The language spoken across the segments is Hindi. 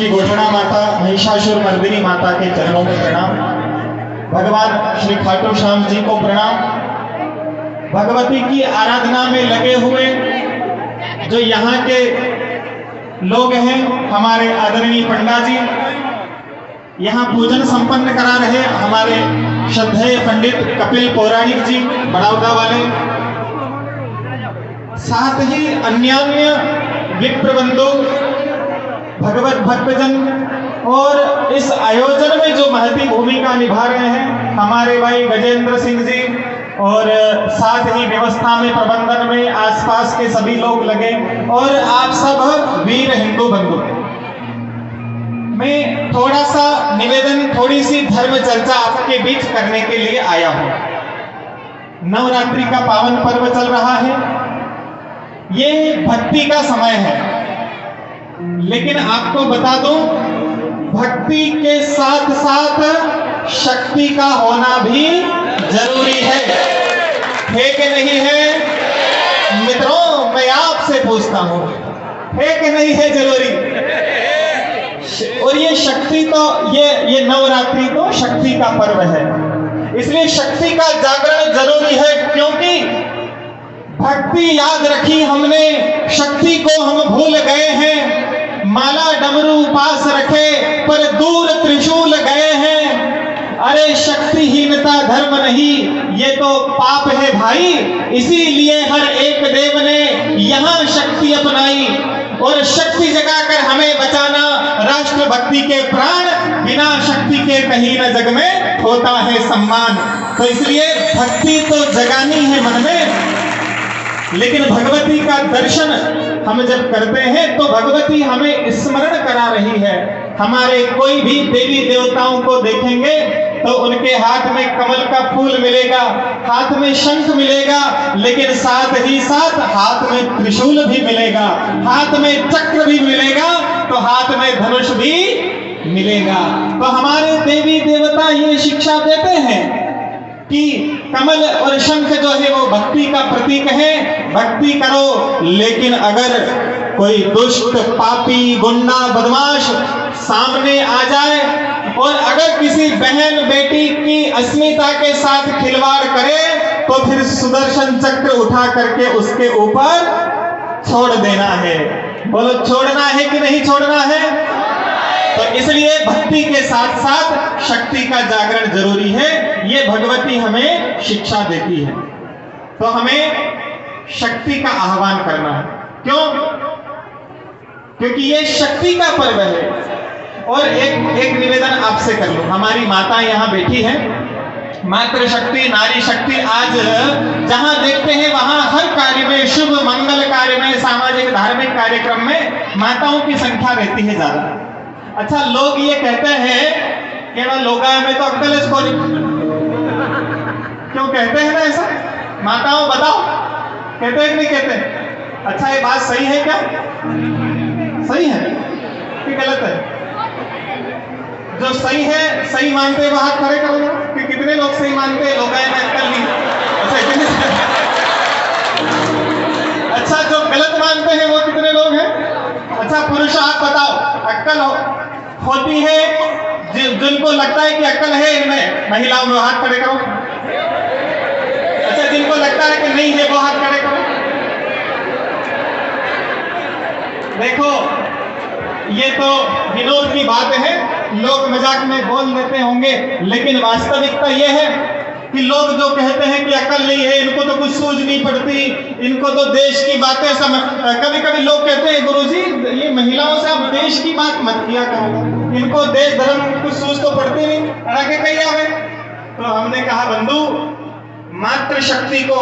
श्री घोषणा माता महिषासुर मर्दिनी माता के चरणों में प्रणाम। भगवान श्री खाटू श्याम जी को प्रणाम। भगवती की आराधना में लगे हुए जो यहाँ के लोग हैं, हमारे आदरणीय पंडा जी यहाँ पूजन संपन्न करा रहे, हमारे श्रद्धेय पंडित कपिल पौराणिक जी बड़ौदा वाले, साथ ही अन्यान्य विप्रबंधु, भगवत भक्तजन और इस आयोजन में जो महती भूमिका निभा रहे हैं हमारे भाई गजेंद्र सिंह जी, और साथ ही व्यवस्था में प्रबंधन में आसपास के सभी लोग लगे, और आप सब वीर हिंदू बंधु। मैं थोड़ा सा निवेदन, थोड़ी सी धर्म चर्चा आपके बीच करने के लिए आया हूं। नवरात्रि का पावन पर्व चल रहा है, ये भक्ति का समय है, लेकिन आपको बता दूं भक्ति के साथ साथ शक्ति का होना भी जरूरी है कि नहीं है मित्रों? मैं आपसे पूछता हूं, है कि नहीं है जरूरी? और ये शक्ति तो ये नवरात्रि तो शक्ति का पर्व है, इसलिए शक्ति का जागरण जरूरी है, क्योंकि भक्ति याद रखी हमने, शक्ति को हम भूल गए हैं। माला डमरू पास रखे पर दूर त्रिशूल गए हैं। अरे शक्तिहीनता धर्म नहीं, ये तो पाप है भाई। इसीलिए हर एक देव ने यहाँ शक्ति अपनाई, और शक्ति जगाकर हमें बचाना राष्ट्र भक्ति के प्राण, बिना शक्ति के कहीं न जग में होता है सम्मान। तो इसलिए भक्ति तो जगानी है मन में, लेकिन भगवती का दर्शन हम जब करते हैं तो भगवती हमें स्मरण करा रही है। हमारे कोई भी देवी देवताओं को देखेंगे तो उनके हाथ में कमल का फूल मिलेगा, हाथ में शंख मिलेगा, लेकिन साथ ही साथ हाथ में त्रिशूल भी मिलेगा, हाथ में चक्र भी मिलेगा, तो हाथ में धनुष भी मिलेगा। तो हमारे देवी देवता ये शिक्षा देते हैं कि कमल और शंख जो है वो भक्ति का प्रतीक है, भक्ति करो। लेकिन अगर कोई दुष्ट पापी गुंडा बदमाश सामने आ जाए और अगर किसी बहन बेटी की अस्मिता के साथ खिलवाड़ करे तो फिर सुदर्शन चक्र उठा करके उसके ऊपर छोड़ देना है। बोलो, छोड़ना है कि नहीं छोड़ना है? तो इसलिए भक्ति के साथ साथ शक्ति का जागरण जरूरी है, ये भगवती हमें शिक्षा देती है। तो हमें शक्ति का आह्वान करना है। क्यों? क्योंकि ये शक्ति का पर्व है। और एक निवेदन आपसे कर लूं, हमारी माता यहाँ बैठी है, मातृशक्ति, नारी शक्ति। आज जहां देखते हैं वहां हर कार्य में, शुभ मंगल कार्य में, सामाजिक धार्मिक कार्यक्रम में माताओं की संख्या रहती है ज्यादा। अच्छा, लोग ये कहते हैं कि ना लोगा में तो अक्कल इसको क्यों कहते हैं ना ऐसा? माताओं बताओ, कहते हैं कि नहीं कहते? अच्छा, ये बात सही है क्या? सही है कि गलत है? जो सही है, सही मानते वो हाथ खड़े करो कि कितने लोग सही मानते हैं लोगा में अक्कल नहीं? अच्छा, जो गलत मानते हैं वो कितने लोग हैं? अच्छा, पुरुष आप बताओ, अक्कल होती है जिनको लगता है कि अक्कल है इनमें, महिलाओं में हाथ खड़े करो। अच्छा, जिनको लगता है कि नहीं है वो हाथ खड़े करो। देखो, ये तो विनोद की बात है, लोग मजाक में बोल देते होंगे, लेकिन वास्तविकता ये है कि लोग जो कहते हैं कि अक्ल नहीं है, इनको तो कुछ सूझ नहीं पड़ती, इनको तो देश की बातें समझ। कभी कभी लोग कहते हैं गुरुजी ये महिलाओं से आप देश की बात मत किया करो, इनको देश धर्म कुछ सूझ तो पड़ती नहीं, आगे कहीं आवे। तो हमने कहा बंधु, मातृशक्ति को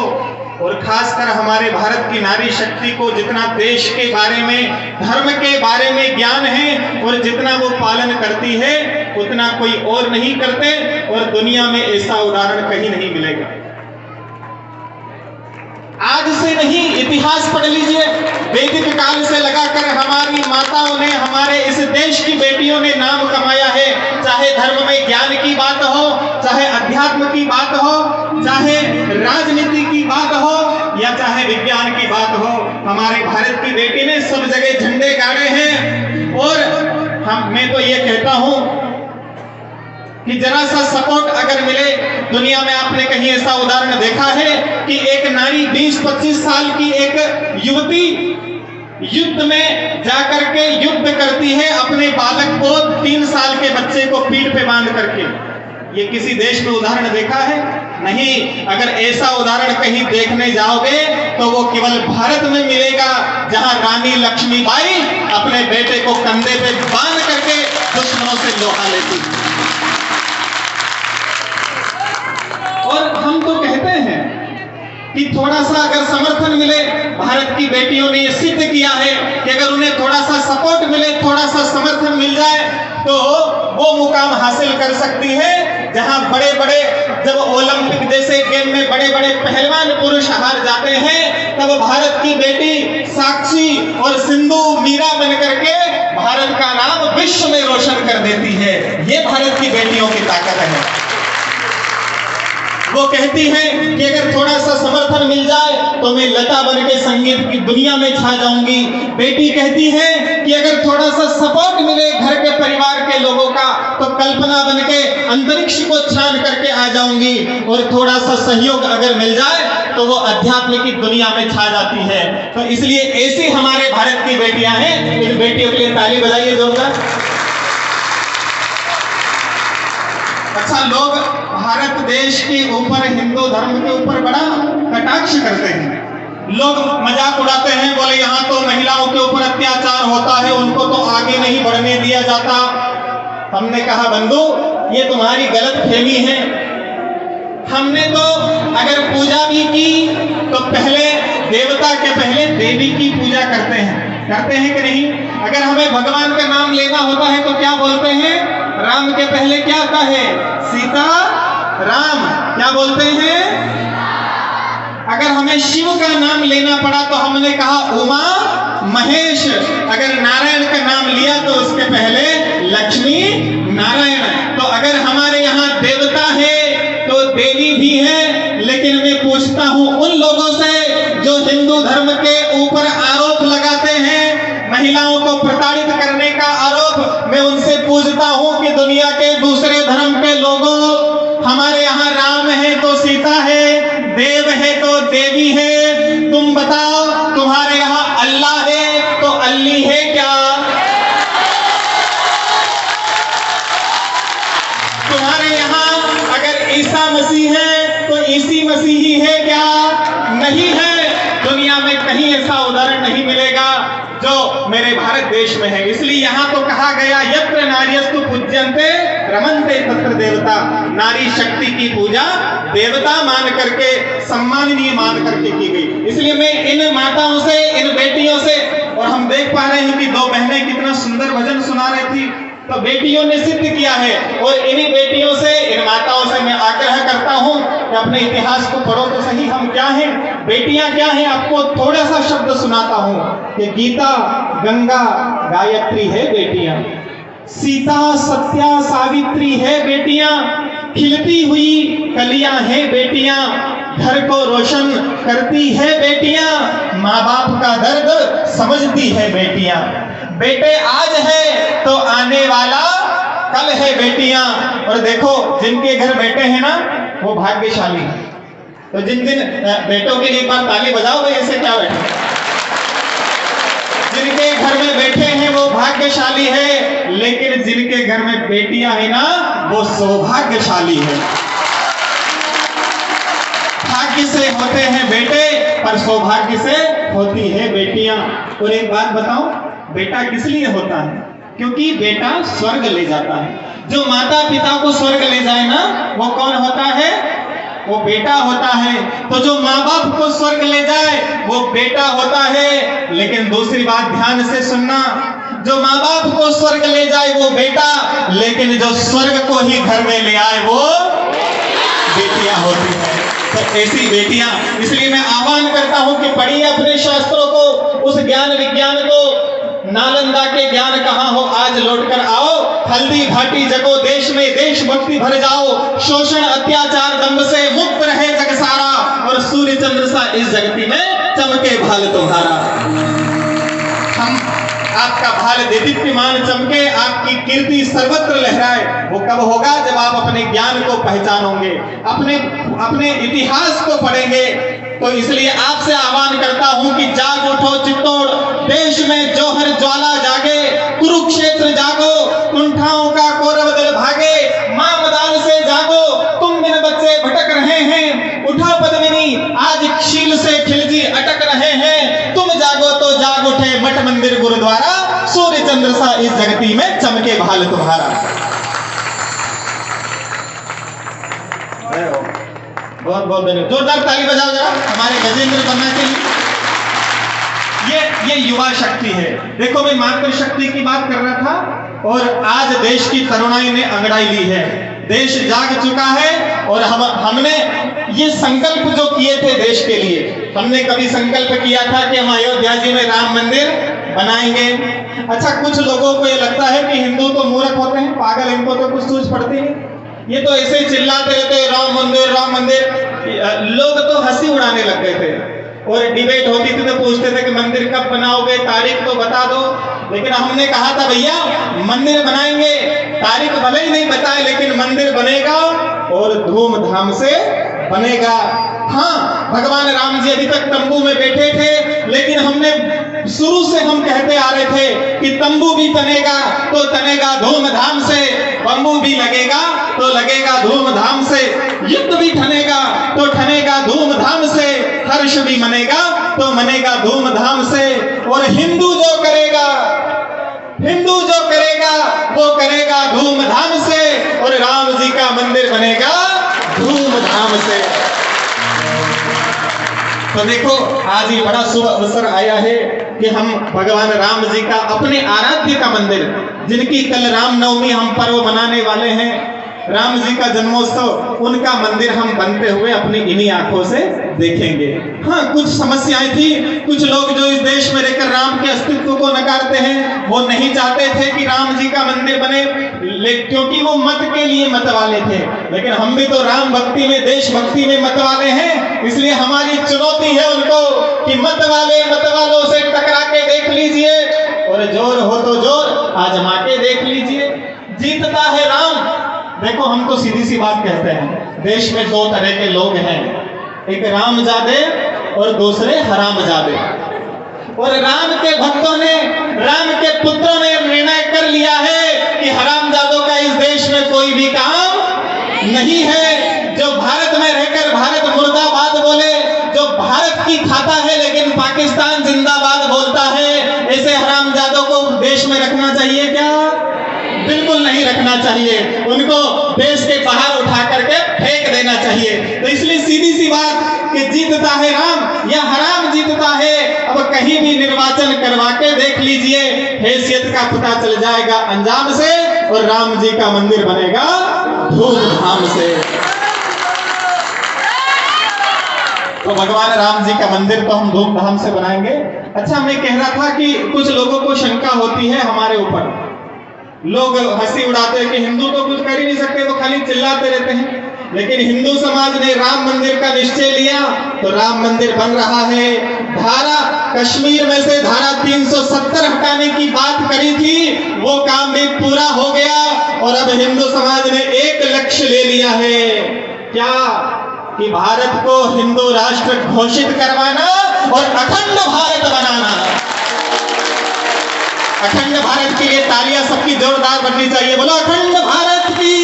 और खासकर हमारे भारत की नारी शक्ति को जितना देश के बारे में, धर्म के बारे में ज्ञान है और जितना वो पालन करती है, उतना कोई और नहीं करते, और दुनिया में ऐसा उदाहरण कहीं नहीं मिलेगा। आज से नहीं, इतिहास पढ़ लीजिए, वैदिक काल से लगाकर हमारी माताओं ने, हमारे इस देश की बेटियों ने नाम कमाया है। चाहे धर्म में ज्ञान की बात हो, चाहे अध्यात्म की बात हो, चाहे राजनीति की बात हो, या चाहे विज्ञान की बात हो, हमारे भारत की बेटी ने सब जगह झंडे गाड़े हैं। और मैं तो ये कहता हूं कि जरा सा सपोर्ट अगर मिले दुनिया में। आपने कहीं ऐसा उदाहरण देखा है कि एक नारी 20-25 साल की एक युवती युद्ध में जाकर के युद्ध करती है अपने बालक को, 3 साल के बच्चे को पीठ पे बांध करके। ये किसी देश में उदाहरण देखा है? नहीं। अगर ऐसा उदाहरण कहीं देखने जाओगे तो वो केवल भारत में मिलेगा, जहां रानी लक्ष्मीबाई अपने बेटे को कंधे पे बांध करके दुश्मनों से लोहा लेती। और हम तो कहते हैं कि थोड़ा सा अगर समर्थन मिले, भारत की बेटियों ने ये सिद्ध किया है कि अगर उन्हें थोड़ा सा सपोर्ट मिले, थोड़ा सा समर्थन मिल जाए तो वो मुकाम हासिल कर सकती है जहां बड़े बड़े, जब ओलंपिक जैसे गेम में बड़े बड़े पहलवान पुरुष हार जाते हैं, तब भारत की बेटी साक्षी और सिंधु, मीरा बनकर के भारत का नाम विश्व में रोशन कर देती है। ये भारत की बेटियों की ताकत है। वो कहती है कि अगर थोड़ा सा समर्थन मिल जाए तो मैं लता बन के संगीत की दुनिया में छा जाऊंगी। बेटी कहती है कि अगर थोड़ा सा सपोर्ट मिले घर के परिवार के लोगों का तो कल्पना बन के अंतरिक्ष को छान करके आ जाऊंगी। और थोड़ा सा सहयोग अगर मिल जाए तो वो अध्यात्म की दुनिया में छा जाती है। तो इसलिए ऐसी हमारे भारत की बेटियां हैं। इन बेटियों के लिए ताली बजाइए जोरदार। अच्छा, लोग भारत देश के ऊपर, हिंदू धर्म के ऊपर बड़ा कटाक्ष करते हैं। लोग मजाक उड़ाते हैं, बोले यहाँ तो महिलाओं के ऊपर अत्याचार होता है, उनको तो आगे नहीं बढ़ने दिया जाता। हमने कहा बंधु, ये तुम्हारी गलतफहमी है। हमने तो अगर पूजा भी की तो पहले देवता के पहले देवी की पूजा करते हैं कि नहीं? अगर हमें भगवान का नाम लेना होता है तो क्या बोलते हैं? राम के पहले क्या आता है? सीता राम। क्या बोलते हैं? अगर हमें शिव का नाम लेना पड़ा तो हमने कहा उमा महेश। अगर नारायण का नाम लिया तो उसके पहले लक्ष्मी नारायण। तो अगर हमारे यहाँ देवता है तो देवी भी है। लेकिन मैं पूछता हूं उन लोगों से जो हिंदू धर्म के ऊपर आरोप लगाते हैं, महिलाओं को प्रताड़ित करने का आरोप, मैं उनसे पूछता हूं कि दुनिया के दूसरे धर्म के लोगों, हमारे यहाँ राम है तो सीता है, देव है तो देवी है। तुम बताओ, तुम्हारे यहाँ अल्लाह है तो अल्ली है क्या? तुम्हारे यहाँ अगर ईसा मसीह है तो ईसी मसीही है क्या? नहीं है। दुनिया में कहीं ऐसा उदाहरण नहीं मिलेगा जो मेरे भारत देश में है। इसलिए यहाँ तो कहा गया यत्र नार्यस्तु पूज्यन्ते रमन्ते तत्र देवता। नारी शक्ति की पूजा देवता मान करके, सम्माननीय मान करके की गई। इसलिए मैं इन माताओं से, इन बेटियों से, और हम देख पा रहे हैं कि 2 बहनें कितना सुंदर भजन सुना रही थी, तो बेटियों ने सिद्ध किया है। और इन्हीं बेटियों से, इन माताओं से मैं आग्रह करता हूं कि अपने इतिहास को पढ़ो तो सही, हम क्या हैं, बेटियां क्या हैं। आपको थोड़ा सा शब्द सुनाता हूं कि गीता, गंगा, गायत्री है बेटियां, सीता, सत्या, सावित्री है बेटियां, खिलती हुई कलियां हैं बेटियां, घर को रोशन करती है बेटियां, माँ बाप का दर्द समझती है बेटियां। बेटे आज है तो आने वाला कल है बेटियां। और देखो, जिनके घर बेटे हैं ना वो भाग्यशाली है। तो जिन बेटों के लिए एक बार ताली बजाओ भाई, ऐसे क्या बैठे? जिनके घर में बैठे हैं वो भाग्यशाली है, लेकिन जिनके घर में बेटियां हैं ना वो सौभाग्यशाली है। भाग्य से होते हैं बेटे पर सौभाग्य से होती है बेटियां। और एक बात बताओ, बेटा किस लिए होता है? क्योंकि बेटा स्वर्ग ले जाता है। जो माता पिता को स्वर्ग ले जाए ना वो कौन होता है? वो बेटा होता है। तो जो माँ बाप को स्वर्ग ले जाए वो बेटा होता है। लेकिन दूसरी बात ध्यान से सुनना, जो माँ बाप को स्वर्ग ले जाए वो बेटा, लेकिन जो स्वर्ग को ही घर में ले आए वो बेटियां होती हैं। तो ऐसी बेटियां, इसलिए मैं आह्वान करता हूं कि पढ़िए अपने शास्त्रों को, उस ज्ञान विज्ञान को। नालंदा के ज्ञान कहाँ हो आज लौट कर आओ, हल्दी घाटी जगो देश में देशभक्ति भर जाओ, शोषण अत्याचार दंभ से मुक्त रहे जग सारा, और सूर्य चंद्र सा इस जगती में चमके भाल तुम्हारा। आपका भाल दीप्यमान चमके, आपकी कीर्ति सर्वत्र लहराए। वो कब होगा? जब आप अपने ज्ञान को पहचानोगे, अपने इतिहास को पढ़ेंगे। तो इसलिए आपसे आह्वान करता हूं कि जाग उठो चित्तौड़, देश में जौहर ज्वाला जागे, कुरुक्षेत्र जागो, कुंठाओं का कौरव दल भागे, मां मदान से जागो, तुम बिन बच्चे भटक रहे हैं, उठा पद्मिनी आज शील से खिलजी अटक रहे हैं, तुम जागो तो जाग उठे मठ मंदिर गुरुद्वारा, सूर्य चंद्र सा इस जगती में चमके भाल तुम्हारा। बहुत बहुत धन्यवाद, जोरदार ताली बजाओ जरा हमारे गजेंद्र पन्ना के लिए। ये युवा शक्ति है। देखो मैं मातृशक्ति की बात कर रहा था और आज देश की तरुणाई ने अंगड़ाई ली है, देश जाग चुका है। और हमने ये संकल्प जो किए थे देश के लिए, हमने कभी संकल्प किया था कि हम अयोध्या जी में राम मंदिर बनाएंगे। अच्छा, कुछ लोगों को ये लगता है कि हिंदू तो मूर्ख होते हैं, पागल, इनको तो कुछ सूझ पड़ती नहीं, ये तो ऐसे ही चिल्लाते रहते हैं राम मंदिर राम मंदिर। लोग तो हंसी उड़ाने लग गए थे और डिबेट होती थी तो पूछते थे कि मंदिर कब बनाओगे, तारीख तो बता दो। लेकिन हमने कहा था भैया मंदिर बनाएंगे, तारीख भले ही नहीं बताए लेकिन मंदिर बनेगा और धूमधाम से बनेगा। हाँ, भगवान राम जी अभी तक तंबू में बैठे थे, लेकिन हमने शुरू से हम कहते आ रहे थे कि तंबू भी तनेगा तो तनेगा धूमधाम से, बम्बू भी लगेगा तो लगेगा धूमधाम से, युद्ध भी ठनेगा तो ठनेगा धूमधाम से, हर्ष भी मनेगा तो मनेगा धूमधाम से। और हिंदू जो करेगा वो करेगा धूमधाम से, और राम जी का मंदिर बनेगा धूमधाम से। तो देखो आज ये बड़ा शुभ अवसर आया है कि हम भगवान राम जी का, अपने आराध्य का मंदिर, जिनकी कल रामनवमी हम पर्व मनाने वाले हैं, राम जी का जन्मोत्सव, उनका मंदिर हम बनते हुए अपनी इन्हीं आंखों से देखेंगे। हाँ, कुछ समस्याएं थी, कुछ लोग जो इस देश में रहकर राम के अस्तित्व को नकारते हैं, वो नहीं चाहते थे कि राम जी का मंदिर बने, क्योंकि वो मत के लिए मत वाले थे। लेकिन हम भी तो राम भक्ति में, देशभक्ति में मत वाले हैं, इसलिए हमारी चुनौती है उनको कि मत वालों से टकरा के देख लीजिए, और जोर हो तो जोर आजमा के देख लीजिए, जीतता है राम। देखो हम तो सीधी सी बात कहते हैं, देश में दो तरह के लोग हैं, एक रामजादे और दूसरे हरामजादे। और राम के भक्तों ने, राम के पुत्रों ने निर्णय कर लिया है कि हरामजादों का इस देश में कोई भी काम नहीं है। जो भारत में रहकर भारत मुर्दाबाद बोले, जो भारत की खाता है लेकिन पाकिस्तान जिंदाबाद बोलता है, ऐसे हरामजादों को देश में रखना चाहिए क्या? बिल्कुल नहीं रखना चाहिए, उनको देश के बाहर उठा करके फेंक देना चाहिए। तो इसलिए सीधी सी बात कि जीतता है राम या हराम जीतता है, अब कहीं भी निर्वाचन करवा के देख लीजिए, हैसियत का पता चल जाएगा अंजाम से, और राम जी का मंदिर बनेगा धूमधाम से। तो भगवान राम जी का मंदिर तो हम धूमधाम से बनाएंगे। अच्छा, मैं कह रहा था कि कुछ लोगों को शंका होती है हमारे ऊपर, लोग हंसी उड़ाते हैं कि हिंदू तो कुछ कर ही नहीं सकते, तो खाली चिल्लाते रहते हैं। लेकिन हिंदू समाज ने राम मंदिर का निश्चय लिया तो राम मंदिर बन रहा है। धारा कश्मीर में से धारा 370 हटाने की बात करी थी, वो काम भी पूरा हो गया, और अब हिंदू समाज ने एक लक्ष्य ले लिया है, क्या? कि भारत को हिंदू राष्ट्र घोषित करवाना और अखंड भारत बनाना। अखंड भारत के लिए तालियां सबकी जोरदार बननी चाहिए, बोलो अखंड भारत की।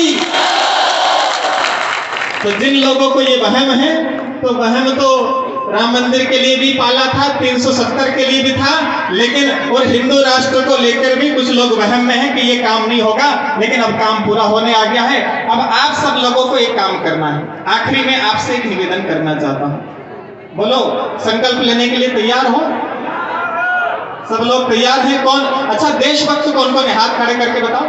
तो जिन लोगों को ये वहम है, तो वहम तो राम मंदिर के लिए भी पाला था, 370 के लिए भी था, लेकिन और हिंदू राष्ट्र को लेकर भी कुछ लोग वहम में हैं कि ये काम नहीं होगा, लेकिन अब काम पूरा होने आ गया है। अब आप सब लोगों को एक काम करना है। आखिरी में आपसे एक निवेदन करना चाहता हूं, बोलो संकल्प लेने के लिए तैयार हो? सब लोग तैयार हैं? कौन अच्छा देशभक्त कौन कौन है? हाथ खड़े करके बताओ।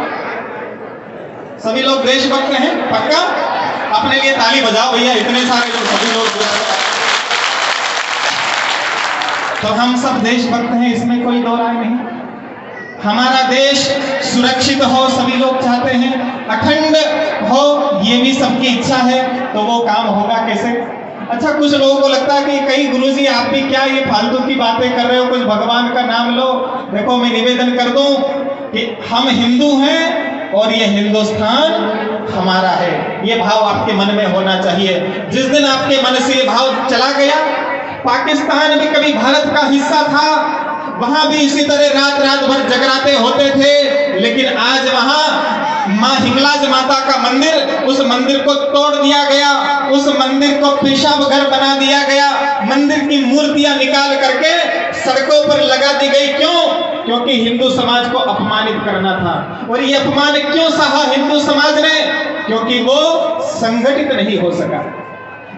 सभी लोग देशभक्त हैं? पक्का? अपने लिए ताली बजाओ भैया, इतने सारे लोग, सभी लोग। तो हम सब देशभक्त हैं, इसमें कोई दो राय नहीं। हमारा देश सुरक्षित हो सभी लोग चाहते हैं, अखंड हो ये भी सबकी इच्छा है, तो वो काम होगा कैसे? अच्छा, कुछ लोगों को लगता है कि कई गुरुजी आप भी क्या ये फालतू की बातें कर रहे हो, कुछ भगवान का नाम लो। देखो, मैं निवेदन कर दूं कि हम हिंदू हैं और ये हिंदुस्तान हमारा है, ये भाव आपके मन में होना चाहिए। जिस दिन आपके मन से ये भाव चला गया, पाकिस्तान भी कभी भारत का हिस्सा था, वहां भी इसी तरह रात रात भर जगराते होते थे, लेकिन आज वहां माँ हिंगलाज माता का मंदिर, उस मंदिर को तोड़ दिया गया, उस मंदिर को पेशाब घर बना दिया गया, मंदिर की मूर्तियां निकाल करके सड़कों पर लगा दी गई। क्यों? क्योंकि हिंदू समाज को अपमानित करना था। और ये अपमान क्यों सहा हिंदू समाज ने? क्योंकि वो संगठित नहीं हो सका।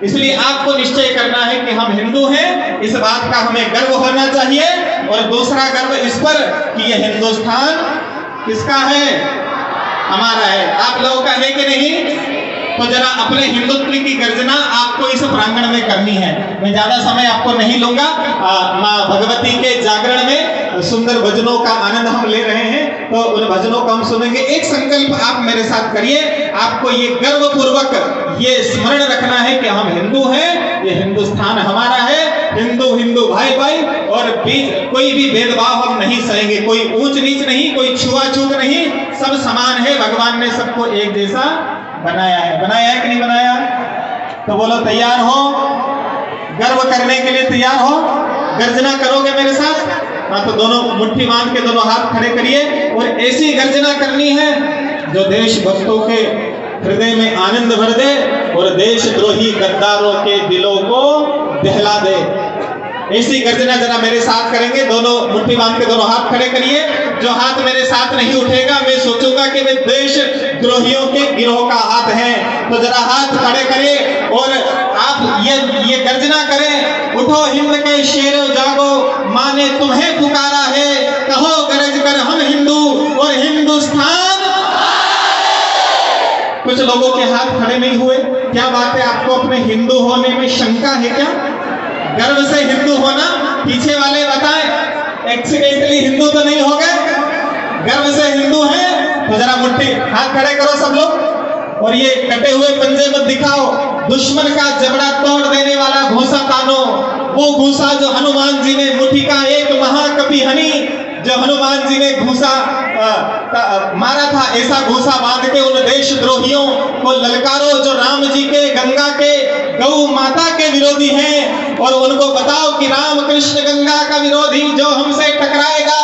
इसलिए आपको निश्चय करना है कि हम हिंदू हैं, इस बात का हमें गर्व होना चाहिए। और दूसरा गर्व इस पर कि यह हिंदुस्तान किसका है? हमारा है। आप लोगों का है कि नहीं? तो जरा अपने हिंदुत्व की गर्जना आपको इस प्रांगण में करनी है। मैं ज्यादा समय आपको नहीं लूंगा। माँ भगवती के जागरण में सुंदर भजनों का आनंद हम ले रहे हैं, तो उन भजनों को हम सुनेंगे। एक संकल्प आप मेरे साथ करिए, आपको ये गर्व पूर्वक ये स्मरण रखना है कि हम हिंदू हैं, ये हिंदुस्तान हमारा है, हिंदू हिंदू भाई भाई, और कोई भी भेदभाव हम नहीं सहेंगे, कोई ऊंच नीच नहीं, कोई छुआछूत नहीं, सब समान है। भगवान ने सबको एक जैसा बनाया है। बनाया है कि नहीं बनाया? तो बोलो, तैयार हो? गर्व करने के लिए तैयार हो? गर्जना करोगे मेरे साथ? हाँ, तो दोनों मुट्ठी बांध के दोनों हाथ खड़े करिए और ऐसी गर्जना करनी है जो देशभक्तों के हृदय में आनंद भर दे और देशद्रोही गद्दारों के दिलों को दहला दे। ऐसी गर्जना जरा मेरे साथ करेंगे। दोनों मुट्ठी बांध के दोनों हाथ खड़े करिए। जो हाथ मेरे साथ नहीं उठेगा, मैं सोचूंगा कि वे देशद्रोहियों के गिरोह का हाथ है। तो जरा हाथ खड़े करें और आप ये गर्जना करें, उठो हिंद के शेरों जागो, माँ ने तुम्हें पुकारा है, कहो गरज कर हम हिंदू और हिंदुस्तान। कुछ लोगों के हाथ खड़े नहीं हुए। क्या बात है, आपको अपने हिंदू होने में शंका है क्या? गर्व से हिंदू होना? पीछे वाले बताएं, एक्सीडेंटली हिंदू तो नहीं हो गए? गर्व से हिंदू हैं? तो जरा मुट्ठी हाथ खड़े करो सब लोग और ये कटे हुए पंजे मत दिखाओ। दुश्मन का जबड़ा तोड़ देने वाला घूसा तानो, वो घूसा जो हनुमान जी ने मुट्ठी का एक महाकवि हनी, जो हनुमान जी ने घूसा मारा था, ऐसा घूसा बांध के उन देशद्रोहियों को ललकारो जो राम जी के, गंगा के, गौ माता के विरोधी हैं, और उनको बताओ कि राम कृष्ण गंगा का विरोधी जो हमसे टकराएगा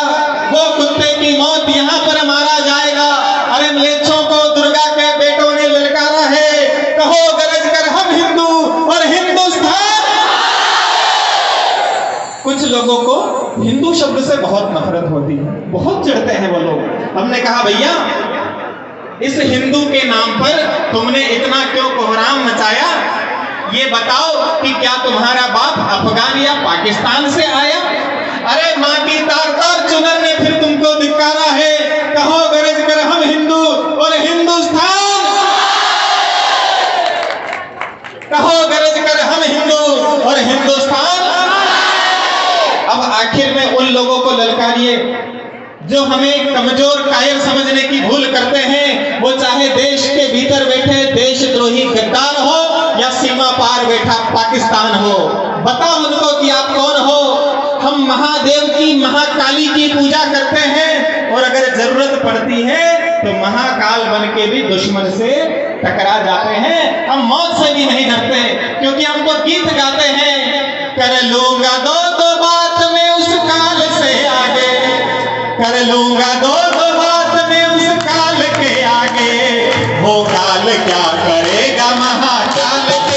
वो कुत्ते की मौत यहाँ पर मारा जाएगा। अरे म्लेच्छों को दुर्गा के बेटों ने ललकारा है, कहो गरज कर हम हिंदू और हिंदुस्तान। कुछ लोगों को हिंदू शब्द से बहुत नफरत होती है, बहुत चिढ़ते हैं वो लोग। हमने कहा भैया, इस हिंदू के नाम पर तुमने इतना क्यों कोहराम मचाया? ये बताओ कि क्या तुम्हारा बाप अफगान या पाकिस्तान से आया? अरे माँ की तार तार चुनर ने फिर तुमको धिक्कारा है, कहो गरज कर हम हिंदू और हिंदुस्तान। कहो गरज कर हम हिंदू और हिंदुस्तान। अब आखिर में उन लोगों को ललकारिए जो हमें कमजोर कायर समझने की भूल करते हैं, वो चाहे देश के भीतर बैठे देशद्रोही गद्दार हो या सीमा पार बैठा पाकिस्तान हो। बताओ उनको कि आप कौन हो। हम महादेव की, महाकाली की पूजा करते हैं और अगर जरूरत पड़ती है तो महाकाल बन के भी दुश्मन से टकरा जाते हैं। हम मौत से भी नहीं डरते, क्योंकि हम तो गीत गाते हैं, कर लूंगा दो बात में उस काल से आगे, कर लूंगा दो बात में उस काल के आगे, वो काल क्या करेगा महाकाल के आगे।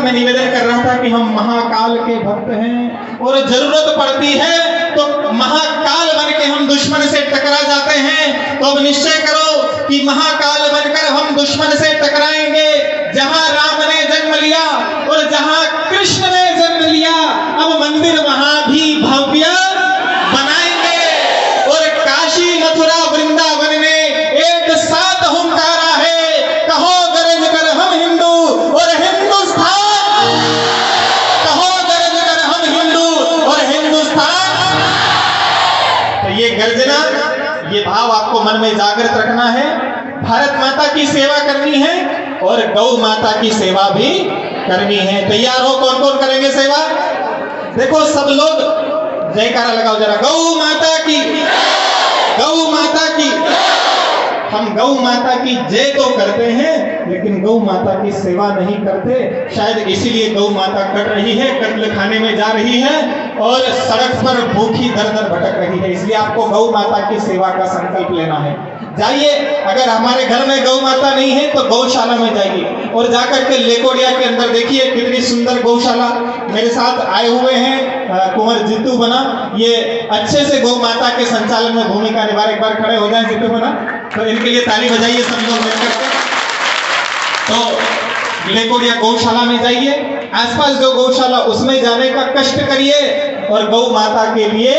मैं निवेदन कर रहा था कि हम महाकाल के भक्त हैं और जरूरत पड़ती है तो महाकाल बन के हम दुश्मन से टकरा जाते हैं। तो अब निश्चय करो कि महाकाल बनकर हम दुश्मन से टकराएंगे। जहां राम ने जन्म लिया और जहां कृष्ण ने जन्म लिया, अब मंदिर वहां भी मन में जागृत रखना है। भारत माता की सेवा करनी है और गौ माता की सेवा भी करनी है। तैयार हो? कौन कौन करेंगे सेवा? देखो सब लोग जयकारा लगाओ जरा, गौ माता की, गौ माता की। हम गौ माता की जय तो करते हैं लेकिन गौ माता की सेवा नहीं करते। शायद इसीलिए गौ माता कट रही है, कत्ल खाने में जा रही है और सड़क पर भूखी दर दर भटक रही है। इसलिए आपको गौ माता की सेवा का संकल्प लेना है। जाइए, अगर हमारे घर में गौ माता नहीं है तो गौशाला में जाइए और जाकर के लेकोडिया के अंदर देखिए कितनी सुंदर गौशाला। मेरे साथ आए हुए हैं कुंवर जीतू बना, ये अच्छे से गौ माता के संचालन में भूमिका निभा। एक बार खड़े हो जाए जीतू बना, तो इनके लिए ताली बजाइए सब लोग मिलकर। तो लेकोडिया गौशाला में जाइए, आसपास जो गौशाला उसमें जाने का कष्ट करिए और गौ माता के लिए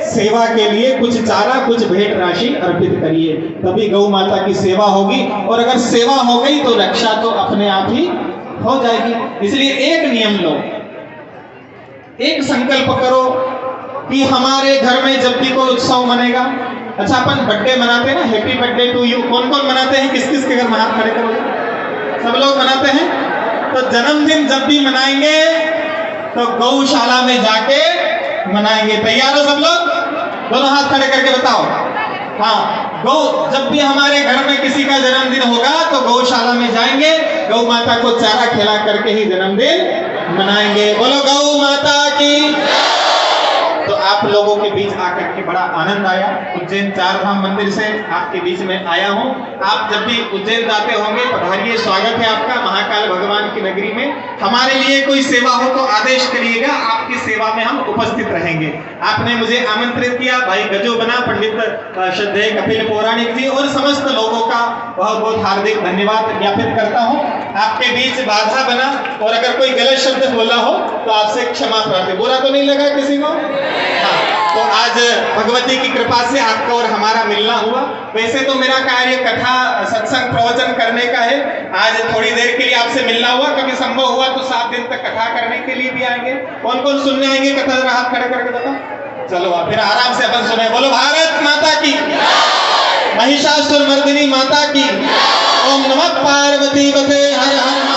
सेवा के लिए कुछ चारा, कुछ भेंट राशि अर्पित करिए, तभी गौ माता की सेवा होगी। और अगर सेवा हो गई तो रक्षा तो अपने आप ही हो जाएगी। इसलिए एक नियम लो, एक संकल्प करो कि हमारे घर में जब भी कोई उत्सव मनेगा, अच्छा अपन बर्थडे मनाते हैं ना, हैप्पी बर्थडे टू यू, कौन कौन मनाते हैं? किस किस के घर में हाथ खड़े करो? सब लोग मनाते हैं। तो जन्मदिन जब भी मनाएंगे तो गौशाला में जाके मनाएंगे। तैयार हो सब लोग? दोनों हाथ खड़े करके बताओ। हाँ, गौ जब भी हमारे घर में किसी का जन्मदिन होगा तो गौशाला में जाएंगे, गौ माता को चारा खिला करके ही जन्मदिन मनाएंगे। बोलो गौ माता की। तो आप लोगों के बीच आकर के बड़ा आनंद आया। उज्जैन चार धाम मंदिर से आपके बीच में आया हूँ। आप जब भी उज्जैन जाते होंगे पधारिए, स्वागत है आपका महाकाल भगवान की नगरी में। हमारे लिए कोई सेवा हो तो आदेश करिएगा, आपकी सेवा में हम उपस्थित रहेंगे। आपने मुझे आमंत्रित किया, भाई गजो बना, पंडित श्रद्धेय कपिल पौराणिक जी और समस्त लोगों का बहुत बहुत हार्दिक धन्यवाद ज्ञापित करता हूँ। आपके बीच बाधा बना और अगर कोई गलत शब्द बोला हो तो आपसे क्षमा प्रार्थी। बुरा तो नहीं लगा किसी को? हाँ, तो आज भगवती की कृपा से आपका और हमारा मिलना हुआ। वैसे तो मेरा कार्य कथा सत्संग प्रवचन करने का है, आज थोड़ी देर के लिए आपसे मिलना हुआ। कभी संभव हुआ तो 7 दिन तक कथा करने के लिए भी आएंगे। कौन कौन सुनने आएंगे कथा? जरा हाथ खड़े करके बताओ। चलो फिर आराम से अपन सुने। बोलो भारत माता की, महिषासुर मर्दिनी माता की। ओम नमः पार्वती पते हर हर।